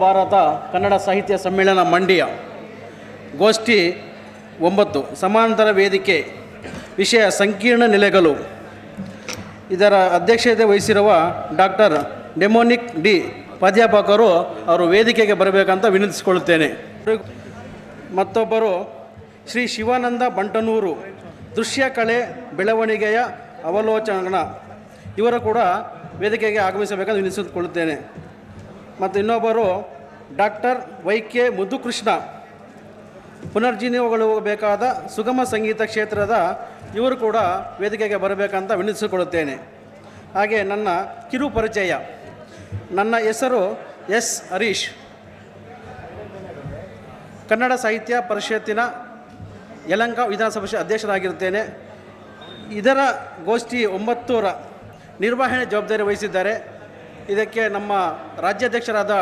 ಭಾರತ ಕನ್ನಡ ಸಾಹಿತ್ಯ ಸಮ್ಮೇಳನ ಮಂಡ್ಯ ಗೋಷ್ಠಿ 9 ಸಮಾಂತರ ವೇದಿಕೆ ವಿಷಯ ಸಂಕೀರ್ಣ ನೆಲೆಗಳು. ಇದರ ಅಧ್ಯಕ್ಷತೆ ವಹಿಸಿರುವ ಡಾಕ್ಟರ್ ಡೆಮೋನಿಕ್ ಡಿ ಪ್ರಾಧ್ಯಾಪಕರು ಅವರು ವೇದಿಕೆಗೆ ಬರಬೇಕಂತ ವಿನಂತಿಸಿಕೊಳ್ಳುತ್ತೇನೆ. ಮತ್ತೊಬ್ಬರು ಶ್ರೀ ಶಿವಾನಂದ ಬಂಟನೂರು, ದೃಶ್ಯ ಕಲೆ ಬೆಳವಣಿಗೆಯ ಅವಲೋಕನ, ಇವರು ಕೂಡ ವೇದಿಕೆಗೆ ಆಗಮಿಸಬೇಕಂತ ವಿನಂತಿಸಿಕೊಳ್ಳುತ್ತೇನೆ. ಮತ್ತು ಇನ್ನೊಬ್ಬರು ಡಾಕ್ಟರ್ ವೈ.ಕೆ. ಮುದ್ದುಕೃಷ್ಣ, ಪುನರ್ಜೀವನಗೊಳ್ಳಬೇಕಾದ ಸುಗಮ ಸಂಗೀತ ಕ್ಷೇತ್ರದ ಇವರು ಕೂಡ ವೇದಿಕೆಗೆ ಬರಬೇಕಂತ ವಿನಂತಿಸಿಕೊಳ್ಳುತ್ತೇನೆ. ಹಾಗೆ ನನ್ನ ಕಿರು ಪರಿಚಯ, ನನ್ನ ಹೆಸರು ಎಸ್. ಹರೀಶ್, ಕನ್ನಡ ಸಾಹಿತ್ಯ ಪರಿಷತ್ತಿನ ಯಲಹಂಕ ವಿಧಾನಸಭೆ ಅಧ್ಯಕ್ಷರಾಗಿರುತ್ತೇನೆ. ಇದರ ಗೋಷ್ಠಿ 9ರ ನಿರ್ವಹಣೆ ಜವಾಬ್ದಾರಿ ವಹಿಸಿದ್ದಾರೆ. ಇದಕ್ಕೆ ನಮ್ಮ ರಾಜ್ಯಾಧ್ಯಕ್ಷರಾದ